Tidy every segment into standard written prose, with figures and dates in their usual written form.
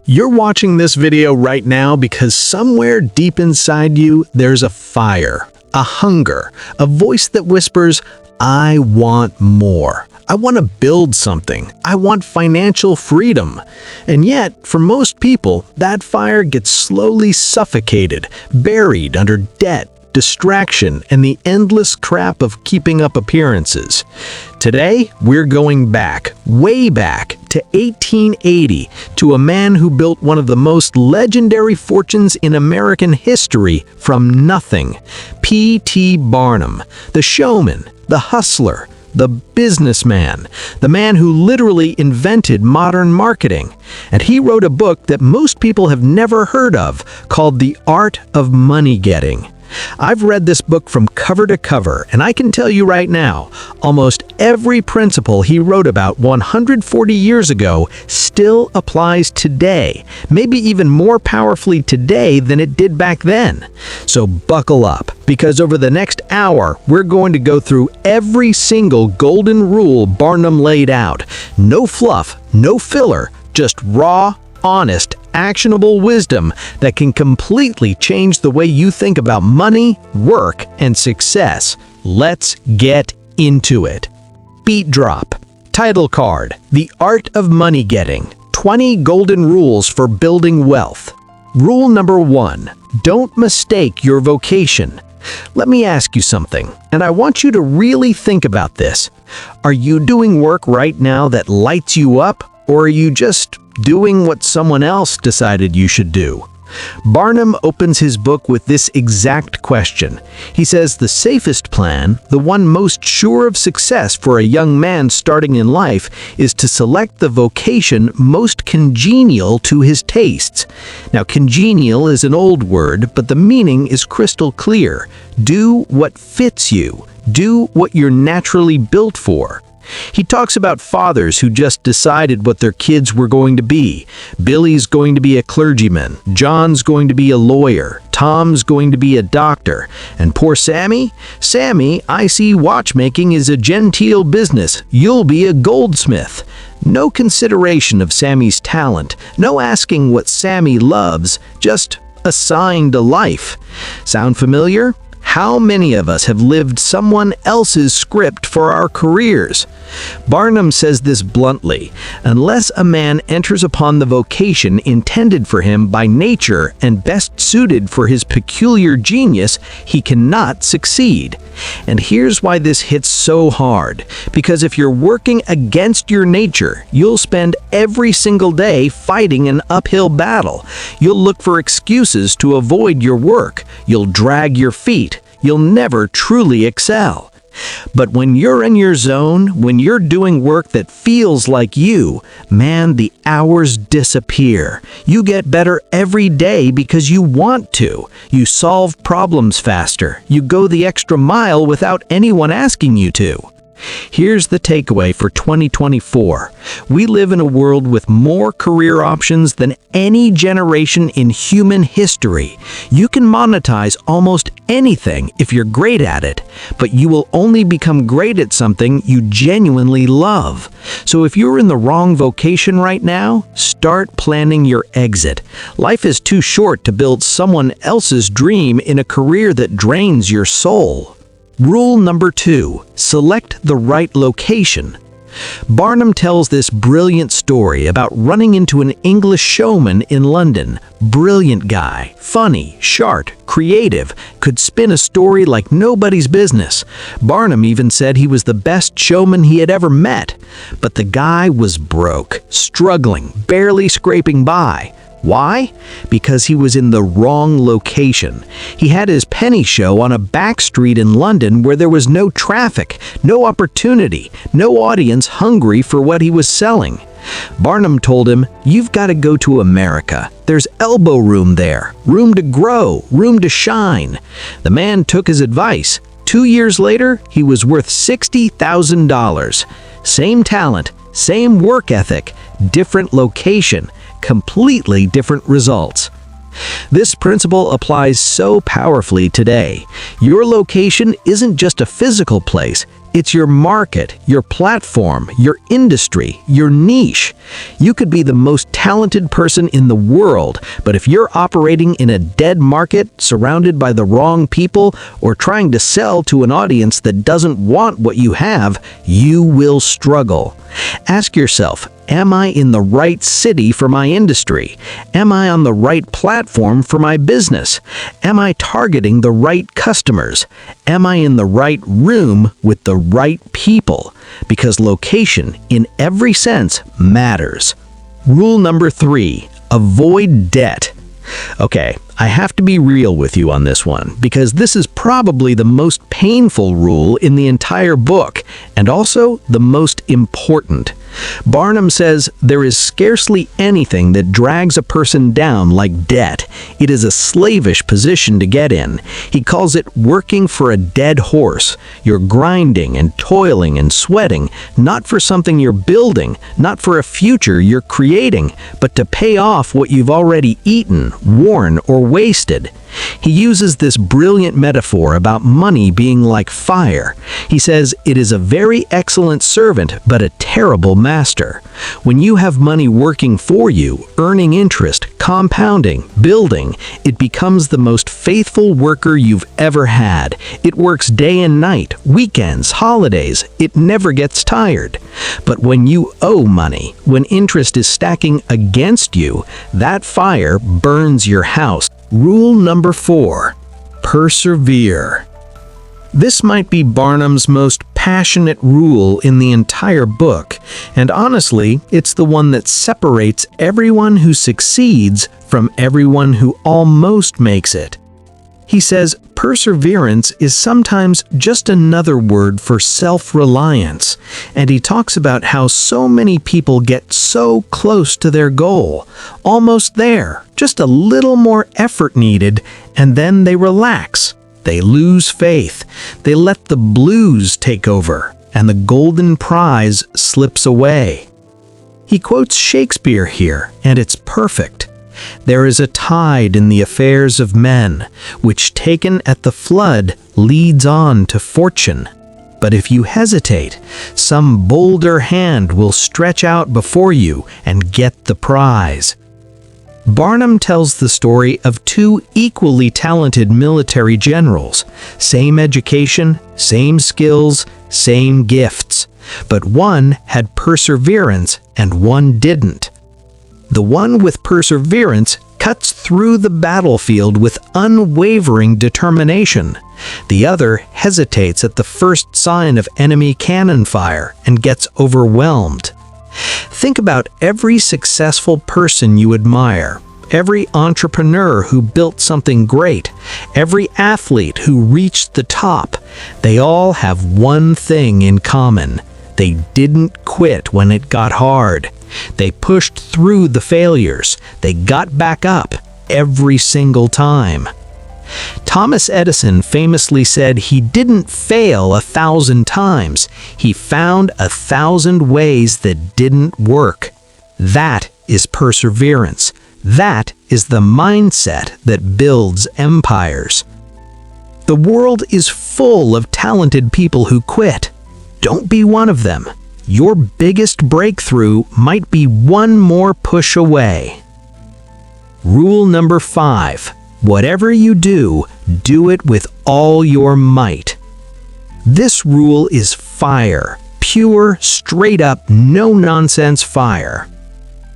You're watching this video right now because somewhere deep inside you, there's a fire, a hunger, a voice that whispers, I want more. I want to build something. I want financial freedom. And yet, for most people, that fire gets slowly suffocated, buried under debt, distraction, and the endless crap of keeping up appearances. Today, we're going back, way back, to 1880, to a man who built one of the most legendary fortunes in American history from nothing. P.T. Barnum, the showman, the hustler, the businessman, the man who literally invented modern marketing. And he wrote a book that most people have never heard of, called The Art of Money Getting. I've read this book from cover to cover, and I can tell you right now, almost every principle he wrote about 140 years ago still applies today, maybe even more powerfully today than it did back then. So buckle up, because over the next hour, we're going to go through every single golden rule Barnum laid out. No fluff, no filler, just raw, honest, actionable wisdom that can completely change the way you think about money, work, and success. Let's get into it. Beat drop. Title card: The Art of Money Getting. 20 Golden Rules for Building Wealth. Rule number 1. Don't mistake your vocation. Let me ask you something, and I want you to really think about this. Are you doing work right now that lights you up, or are you just doing what someone else decided you should do? Barnum opens his book with this exact question. He says the safest plan, the one most sure of success for a young man starting in life, is to select the vocation most congenial to his tastes. Now, congenial is an old word, but the meaning is crystal clear. Do what fits you. Do what you're naturally built for. He talks about fathers who just decided what their kids were going to be. Billy's going to be a clergyman, John's going to be a lawyer, Tom's going to be a doctor, and poor Sammy? Sammy, I see watchmaking is a genteel business. You'll be a goldsmith. No consideration of Sammy's talent, no asking what Sammy loves, just assigned a life. Sound familiar? How many of us have lived someone else's script for our careers? Barnum says this bluntly: unless a man enters upon the vocation intended for him by nature and best suited for his peculiar genius, he cannot succeed. And here's why this hits so hard. Because if you're working against your nature, you'll spend every single day fighting an uphill battle. You'll look for excuses to avoid your work. You'll drag your feet. You'll never truly excel. But when you're in your zone, when you're doing work that feels like you, man, the hours disappear. You get better every day because you want to. You solve problems faster. You go the extra mile without anyone asking you to. Here's the takeaway for 2024. We live in a world with more career options than any generation in human history. You can monetize almost anything if you're great at it, but you will only become great at something you genuinely love. So if you're in the wrong vocation right now, start planning your exit. Life is too short to build someone else's dream in a career that drains your soul. Rule number 2. Select the right location. Barnum tells this brilliant story about running into an English showman in London. Brilliant guy, funny, sharp, creative, could spin a story like nobody's business. Barnum even said he was the best showman he had ever met. But the guy was broke, struggling, barely scraping by. Why? Because he was in the wrong location. He had his penny show on a back street in London where there was no traffic, no opportunity, no audience hungry for what he was selling. Barnum told him, "You've got to go to America. There's elbow room there, room to grow, room to shine." The man took his advice. 2 years later, he was worth $60,000. Same talent, same work ethic, different location, completely different results. This principle applies so powerfully today. Your location isn't just a physical place, It's your market, your platform, your industry, your niche. You could be the most talented person in the world, but if you're operating in a dead market, surrounded by the wrong people, or trying to sell to an audience that doesn't want what you have, you will struggle. Ask yourself, am I in the right city for my industry? Am I on the right platform for my business? Am I targeting the right customers? Am I in the right room with the right people? Because location, in every sense, matters. Rule number 3, avoid debt. Okay, I have to be real with you on this one, because this is probably the most painful rule in the entire book, and also the most important. Barnum says there is scarcely anything that drags a person down like debt. It is a slavish position to get in. He calls it working for a dead horse. You're grinding and toiling and sweating, not for something you're building, not for a future you're creating, but to pay off what you've already eaten, worn, or wasted. He uses this brilliant metaphor about money being like fire. He says it is a very excellent servant, but a terrible master. When you have money working for you, earning interest, compounding, building, it becomes the most faithful worker you've ever had. It works day and night, weekends, holidays. It never gets tired. But when you owe money, when interest is stacking against you, that fire burns your house. Rule number 4, persevere. This might be Barnum's most passionate rule in the entire book, and honestly, it's the one that separates everyone who succeeds from everyone who almost makes it. He says perseverance is sometimes just another word for self-reliance, and he talks about how so many people get so close to their goal, almost there, just a little more effort needed, and then they relax. They lose faith. They let the blues take over, and the golden prize slips away. He quotes Shakespeare here, and it's perfect. There is a tide in the affairs of men, which taken at the flood leads on to fortune. But if you hesitate, some bolder hand will stretch out before you and get the prize. Barnum tells the story of 2 equally talented military generals, same education, same skills, same gifts, but one had perseverance and one didn't. The one with perseverance cuts through the battlefield with unwavering determination. The other hesitates at the first sign of enemy cannon fire and gets overwhelmed. Think about every successful person you admire, every entrepreneur who built something great, every athlete who reached the top. They all have one thing in common. They didn't quit when it got hard. They pushed through the failures. They got back up every single time. Thomas Edison famously said he didn't fail 1,000 times. He found 1,000 ways that didn't work. That is perseverance. That is the mindset that builds empires. The world is full of talented people who quit. Don't be one of them. Your biggest breakthrough might be one more push away. Rule number 5. Whatever you do, do it with all your might. This rule is fire. Pure, straight up, no-nonsense fire.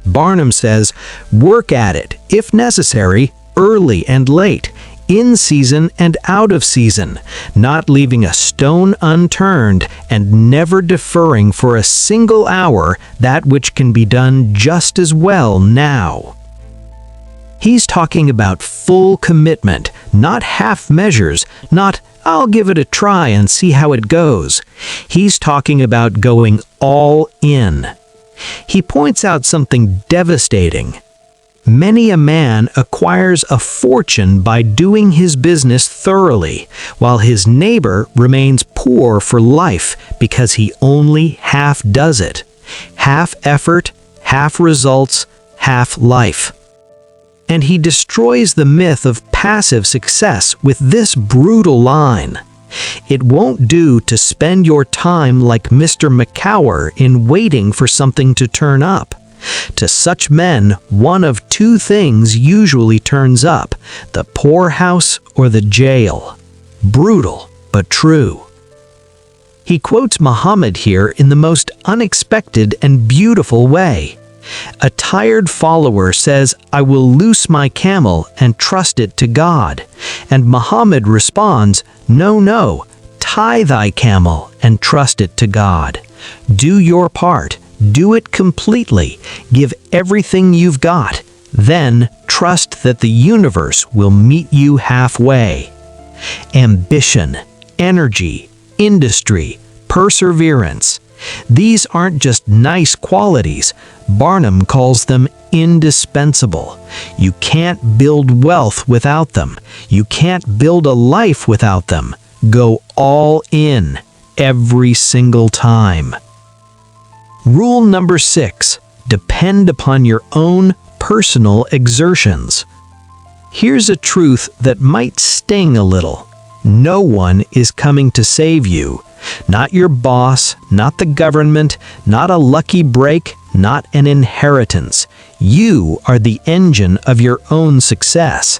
Barnum says, work at it, if necessary, early and late, in season and out of season, not leaving a stone unturned and never deferring for a single hour that which can be done just as well now. He's talking about full commitment, not half measures, not I'll give it a try and see how it goes. He's talking about going all in. He points out something devastating. Many a man acquires a fortune by doing his business thoroughly, while his neighbor remains poor for life because he only half does it. Half effort, half results, half life. And he destroys the myth of passive success with this brutal line. It won't do to spend your time like Mr. McCower in waiting for something to turn up. To such men, one of two things usually turns up: the poorhouse or the jail. Brutal, but true. He quotes Muhammad here in the most unexpected and beautiful way. A tired follower says, "I will loose my camel and trust it to God." And Muhammad responds, "No, no, tie thy camel and trust it to God. Do your part, do it completely, give everything you've got, then trust that the universe will meet you halfway." Ambition, energy, industry, perseverance. These aren't just nice qualities. Barnum calls them indispensable. You can't build wealth without them. You can't build a life without them. Go all in, every single time. Rule number 6. Depend upon your own personal exertions. Here's a truth that might sting a little. No one is coming to save you. Not your boss, not the government, not a lucky break, not an inheritance. You are the engine of your own success.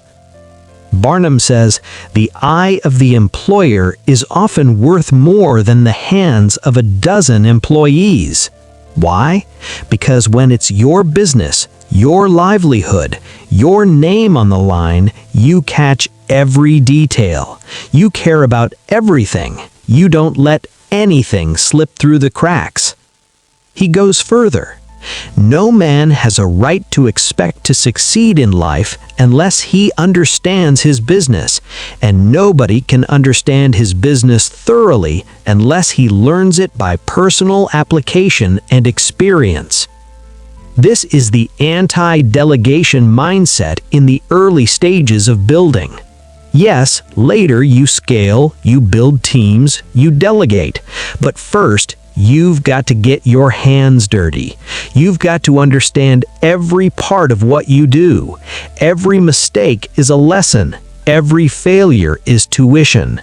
Barnum says, "The eye of the employer is often worth more than the hands of a dozen employees." Why? Because when it's your business, your livelihood, your name on the line, you catch every detail. You care about everything. You don't let anything slip through the cracks. He goes further. No man has a right to expect to succeed in life unless he understands his business, and nobody can understand his business thoroughly unless he learns it by personal application and experience. This is the anti-delegation mindset in the early stages of building. Yes, later you scale, you build teams, you delegate, but first, you've got to get your hands dirty. You've got to understand every part of what you do. Every mistake is a lesson. Every failure is tuition.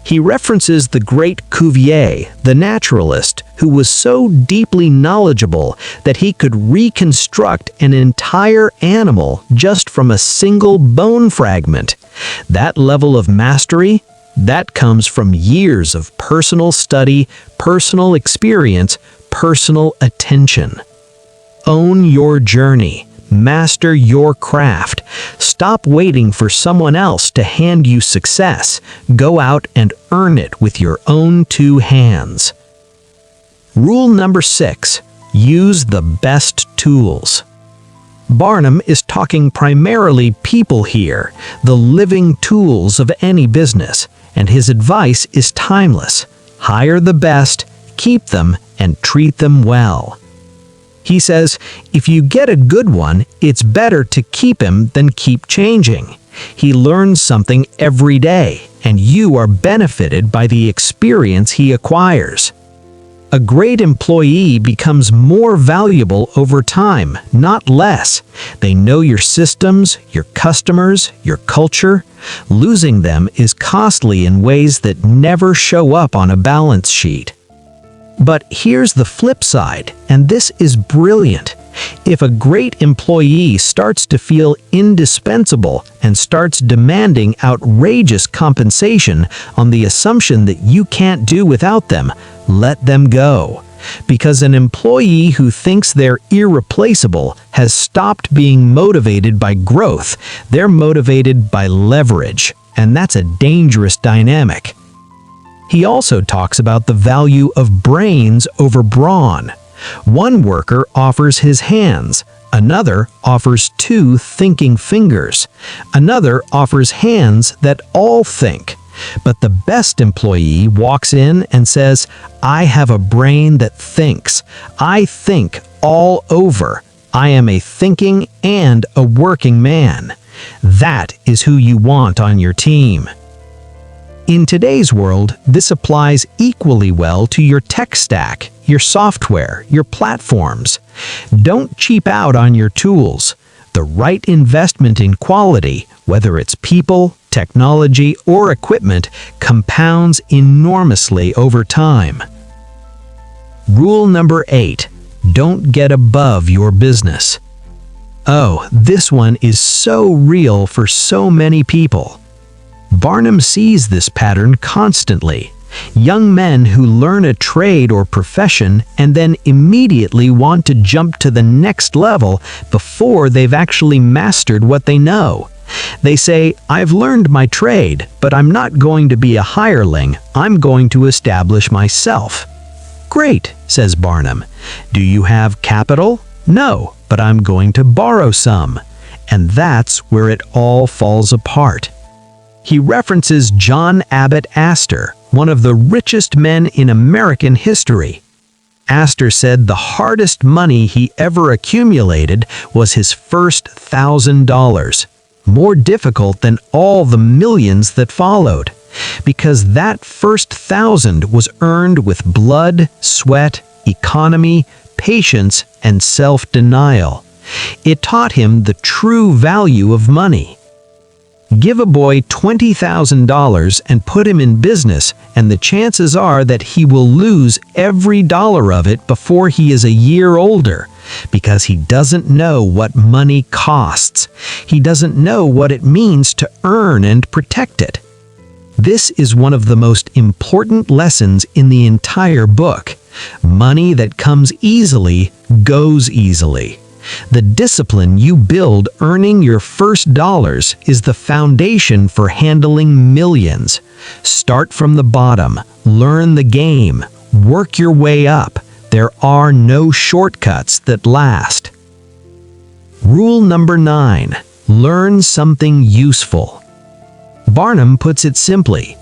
He references the great Cuvier, the naturalist, who was so deeply knowledgeable that he could reconstruct an entire animal just from a single bone fragment. That level of mastery, that comes from years of personal study, personal experience, personal attention. Own your journey. Master your craft. Stop waiting for someone else to hand you success. Go out and earn it with your own two hands. Rule number 6. Use the best tools. Barnum is talking primarily people here, the living tools of any business, and his advice is timeless. Hire the best, keep them, and treat them well. He says, if you get a good one, it's better to keep him than keep changing. He learns something every day, and you are benefited by the experience he acquires. A great employee becomes more valuable over time, not less. They know your systems, your customers, your culture. Losing them is costly in ways that never show up on a balance sheet. But here's the flip side, and this is brilliant. If a great employee starts to feel indispensable and starts demanding outrageous compensation on the assumption that you can't do without them, let them go. Because an employee who thinks they're irreplaceable has stopped being motivated by growth. They're motivated by leverage, and that's a dangerous dynamic. He also talks about the value of brains over brawn. One worker offers his hands, another offers 2 thinking fingers, another offers hands that all think. But the best employee walks in and says, I have a brain that thinks. I think all over. I am a thinking and a working man. That is who you want on your team. In today's world, this applies equally well to your tech stack, your software, your platforms. Don't cheap out on your tools. The right investment in quality, whether it's people, technology, or equipment, compounds enormously over time. Rule number 8. Don't get above your business. Oh, this one is so real for so many people. Barnum sees this pattern constantly. Young men who learn a trade or profession and then immediately want to jump to the next level before they've actually mastered what they know. They say, "I've learned my trade, but I'm not going to be a hireling. I'm going to establish myself." "Great," says Barnum. "Do you have capital?" "No, but I'm going to borrow some." And that's where it all falls apart. He references John Abbott Astor, one of the richest men in American history. Astor said the hardest money he ever accumulated was his first $1,000, more difficult than all the millions that followed, because that first 1,000 was earned with blood, sweat, economy, patience, and self-denial. It taught him the true value of money. Give a boy $20,000 and put him in business, and the chances are that he will lose every dollar of it before he is a year older, because he doesn't know what money costs. He doesn't know what it means to earn and protect it. This is one of the most important lessons in the entire book. Money that comes easily goes easily. The discipline you build earning your first dollars is the foundation for handling millions. Start from the bottom, learn the game, work your way up. There are no shortcuts that last. Rule number 9. Learn something useful. Barnum puts it simply: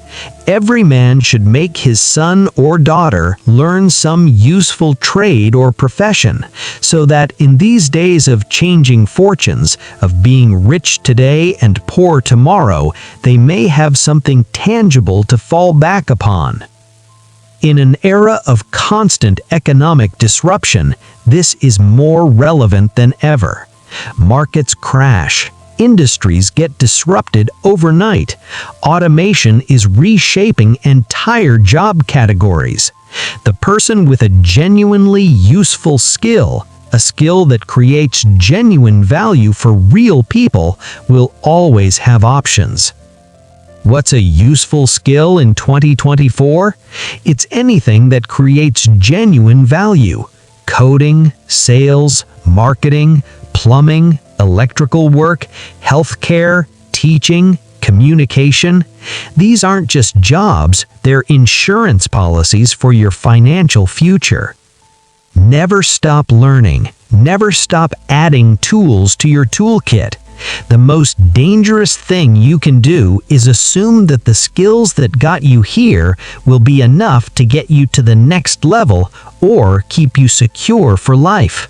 every man should make his son or daughter learn some useful trade or profession, so that in these days of changing fortunes, of being rich today and poor tomorrow, they may have something tangible to fall back upon. In an era of constant economic disruption, this is more relevant than ever. Markets crash. Industries get disrupted overnight. Automation is reshaping entire job categories. The person with a genuinely useful skill, a skill that creates genuine value for real people, will always have options. What's a useful skill in 2024? It's anything that creates genuine value. Coding, sales, marketing, plumbing, electrical work, healthcare, teaching, communication. These aren't just jobs, they're insurance policies for your financial future. Never stop learning. Never stop adding tools to your toolkit. The most dangerous thing you can do is assume that the skills that got you here will be enough to get you to the next level or keep you secure for life.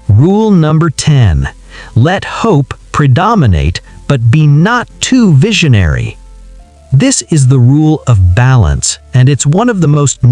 Rule number 10. Let hope predominate, but be not too visionary. This is the rule of balance, and it's one of the most